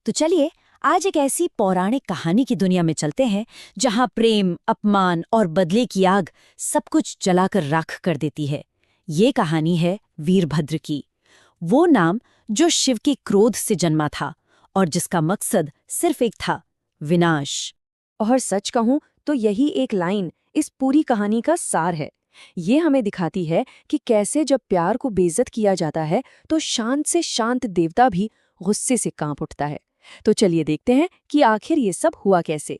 तो चलिए आज एक ऐसी पौराणिक कहानी की दुनिया में चलते हैं जहां प्रेम, अपमान और बदले की आग सब कुछ जलाकर राख कर देती है। ये कहानी है वीरभद्र की। वो नाम जो शिव के क्रोध से जन्मा था और जिसका मकसद सिर्फ एक था, विनाश। और सच कहूं तो यही एक लाइन इस पूरी कहानी का सार है। ये हमें दिखाती है कि कैसे जब प्यार को बेइज्जत किया जाता है तो शांत से शांत देवता भी गुस्से से कांप उठता है। तो चलिए देखते हैं कि आखिर ये सब हुआ कैसे।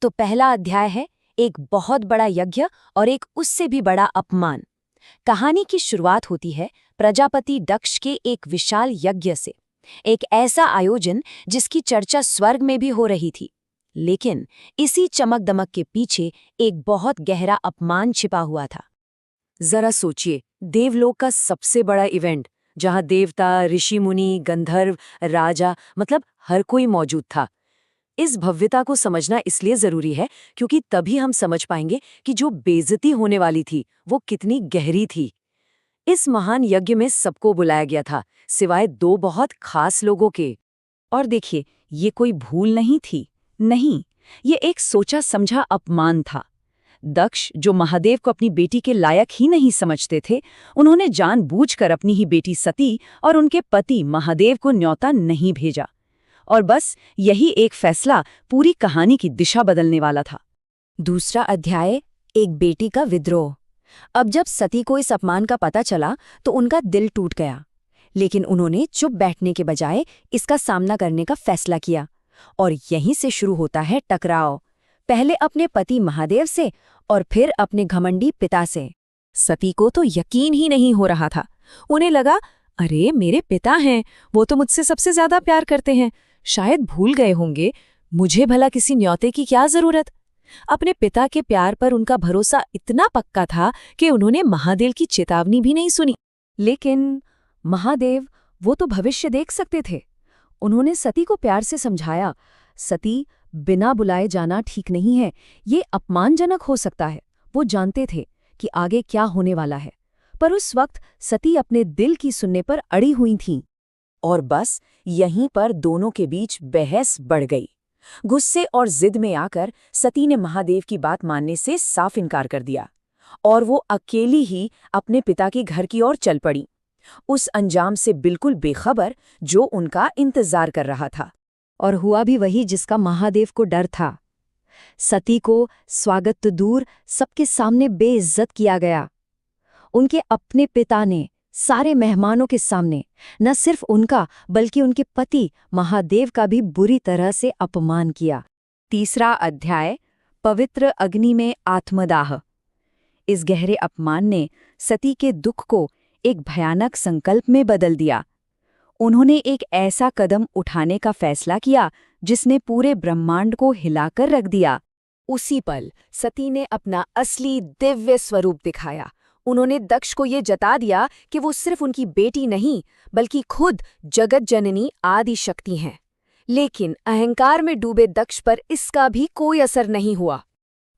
तो पहला अध्याय है एक बहुत बड़ा यज्ञ और एक उससे भी बड़ा अपमान। कहानी की शुरुआत होती है प्रजापति दक्ष के एक विशाल यज्ञ से, एक ऐसा आयोजन जिसकी चर्चा स्वर्ग में भी हो रही थी। लेकिन इसी चमक दमक के पीछे एक बहुत गहरा अपमान छिपा हुआ था। जरा सोचिए, देवलोक का सबसे बड़ा इवेंट जहां देवता, ऋषि मुनि, गंधर्व, राजा मतलब हर कोई मौजूद था। इस भव्यता को समझना इसलिए जरूरी है क्योंकि तभी हम समझ पाएंगे कि जो बेइज्जती होने वाली थी वो कितनी गहरी थी। इस महान यज्ञ में सबको बुलाया गया था सिवाय दो बहुत खास लोगों के। और देखिए, ये कोई भूल नहीं थी, नहीं, ये एक सोचा समझा अपमान था। दक्ष, जो महादेव को अपनी बेटी के लायक ही नहीं समझते थे, उन्होंने जानबूझकर अपनी ही बेटी सती और उनके पति महादेव को न्योता नहीं भेजा। और बस यही एक फैसला पूरी कहानी की दिशा बदलने वाला था। दूसरा अध्याय, एक बेटी का विद्रोह। अब जब सती को इस अपमान का पता चला तो उनका दिल टूट गया, लेकिन उन्होंने चुप बैठने के बजाय इसका सामना करने का फैसला किया। और यहीं से शुरू होता है टकराव, पहले अपने पति महादेव से और फिर अपने घमंडी पिता से। सती को तो यकीन ही नहीं हो रहा था। उन्हें लगा, अरे मेरे पिता हैं, वो तो मुझसे सबसे ज्यादा प्यार करते हैं, शायद भूल गए होंगे, मुझे भला किसी न्योते की क्या जरूरत। अपने पिता के प्यार पर उनका भरोसा इतना पक्का था कि उन्होंने महादेव की चेतावनी भी नहीं सुनी। लेकिन महादेव, वो तो भविष्य देख सकते थे। उन्होंने सती को प्यार से समझाया, सती, बिना बुलाए जाना ठीक नहीं है, ये अपमानजनक हो सकता है। वो जानते थे कि आगे क्या होने वाला है, पर उस वक्त सती अपने दिल की सुनने पर अड़ी हुई थीं। और बस यहीं पर दोनों के बीच बहस बढ़ गई। गुस्से और जिद में आकर सती ने महादेव की बात मानने से साफ इनकार कर दिया और वो अकेली ही अपने पिता के घर की ओर चल पड़ी, उस अंजाम से बिल्कुल बेखबर जो उनका इंतजार कर रहा था। और हुआ भी वही जिसका महादेव को डर था। सती को स्वागत तो दूर, सबके सामने बेइज्जत किया गया। उनके अपने पिता ने सारे मेहमानों के सामने न सिर्फ उनका बल्कि उनके पति महादेव का भी बुरी तरह से अपमान किया। तीसरा अध्याय, पवित्र अग्नि में आत्मदाह। इस गहरे अपमान ने सती के दुख को एक भयानक संकल्प में बदल दिया। उन्होंने एक ऐसा कदम उठाने का फैसला किया जिसने पूरे ब्रह्मांड को हिलाकर रख दिया। उसी पल सती ने अपना असली दिव्य स्वरूप दिखाया। उन्होंने दक्ष को ये जता दिया कि वो सिर्फ उनकी बेटी नहीं बल्कि खुद जगत जननी आदि शक्ति हैं। लेकिन अहंकार में डूबे दक्ष पर इसका भी कोई असर नहीं हुआ।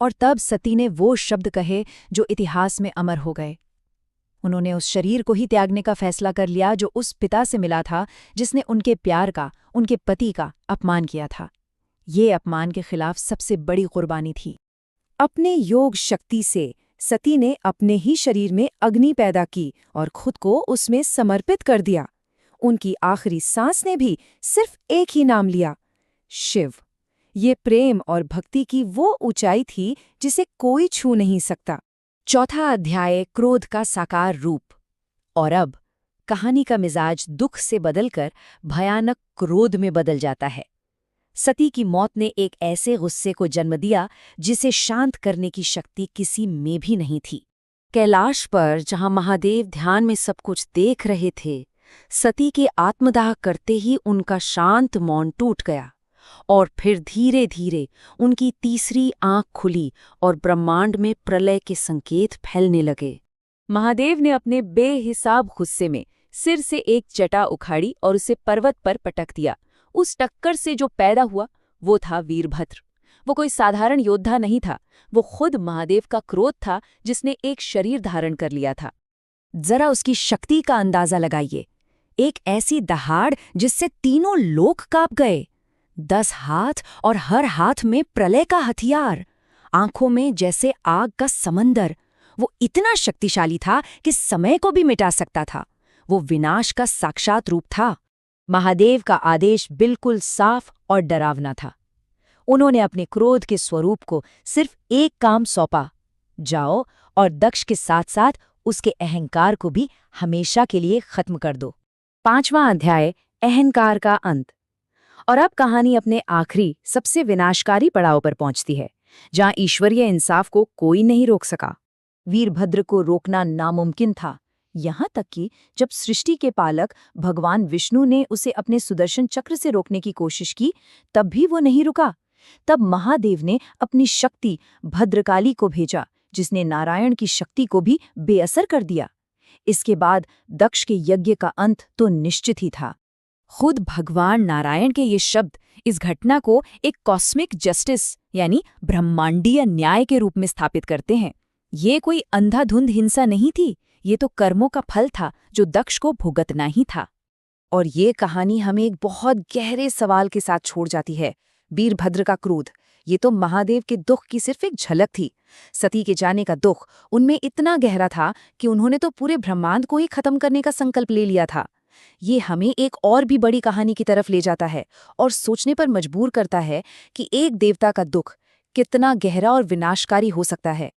और तब सती ने वो शब्द कहे जो इतिहास में अमर हो गए। उन्होंने उस शरीर को ही त्यागने का फैसला कर लिया जो उस पिता से मिला था जिसने उनके प्यार का, उनके पति का अपमान किया था। ये अपमान के खिलाफ सबसे बड़ी कुर्बानी थी। अपने योग शक्ति से सती ने अपने ही शरीर में अग्नि पैदा की और खुद को उसमें समर्पित कर दिया। उनकी आखिरी सांस ने भी सिर्फ एक ही नाम लिया, शिव। ये प्रेम और भक्ति की वो ऊंचाई थी जिसे कोई छू नहीं सकता। चौथा अध्याय, क्रोध का साकार रूप। और अब कहानी का मिजाज दुख से बदलकर भयानक क्रोध में बदल जाता है। सती की मौत ने एक ऐसे गुस्से को जन्म दिया जिसे शांत करने की शक्ति किसी में भी नहीं थी। कैलाश पर जहां महादेव ध्यान में सब कुछ देख रहे थे, सती के आत्मदाह करते ही उनका शांत मौन टूट गया और फिर धीरे धीरे उनकी तीसरी आंख खुली और ब्रह्मांड में प्रलय के संकेत फैलने लगे। महादेव ने अपने बेहिसाब गुस्से में सिर से एक जटा उखाड़ी और उसे पर्वत पर पटक दिया। उस टक्कर से जो पैदा हुआ वो था वीरभद्र। वो कोई साधारण योद्धा नहीं था, वो खुद महादेव का क्रोध था जिसने एक शरीर धारण कर लिया था। जरा उसकी शक्ति का अंदाजा लगाइए, एक ऐसी दहाड़ जिससे तीनों लोक कांप गए। 10 हाथ और हर हाथ में प्रलय का हथियार, आंखों में जैसे आग का समंदर। वो इतना शक्तिशाली था कि समय को भी मिटा सकता था। वो विनाश का साक्षात रूप था। महादेव का आदेश बिल्कुल साफ और डरावना था। उन्होंने अपने क्रोध के स्वरूप को सिर्फ एक काम सौंपा, जाओ और दक्ष के साथ साथ उसके अहंकार को भी हमेशा के लिए खत्म कर दो। 5वां अध्याय, अहंकार का अंत। और अब कहानी अपने आखिरी सबसे विनाशकारी पड़ाव पर पहुंचती है, जहां ईश्वरीय इंसाफ को कोई नहीं रोक सका। वीरभद्र को रोकना नामुमकिन था, यहाँ तक कि जब सृष्टि के पालक भगवान विष्णु ने उसे अपने सुदर्शन चक्र से रोकने की कोशिश की, तब भी वो नहीं रुका। तब महादेव ने अपनी शक्ति भद्रकाली को भेजा, जिसने नारायण की शक्ति को भी बेअसर कर दिया। इसके बाद दक्ष के यज्ञ का अंत तो निश्चित ही था। खुद भगवान नारायण के ये शब्द इस घटना को एक कॉस्मिक जस्टिस यानी ब्रह्मांडीय न्याय के रूप में स्थापित करते हैं। ये कोई अंधाधुंध हिंसा नहीं थी, ये तो कर्मों का फल था जो दक्ष को भुगतना ही था। और ये कहानी हमें एक बहुत गहरे सवाल के साथ छोड़ जाती है। वीरभद्र का क्रोध, ये तो महादेव के दुख की सिर्फ एक झलक थी। सती के जाने का दुख उनमें इतना गहरा था कि उन्होंने तो पूरे ब्रह्मांड को ही खत्म करने का संकल्प ले लिया था। ये हमें एक और भी बड़ी कहानी की तरफ ले जाता है और सोचने पर मजबूर करता है कि एक देवता का दुख कितना गहरा और विनाशकारी हो सकता है।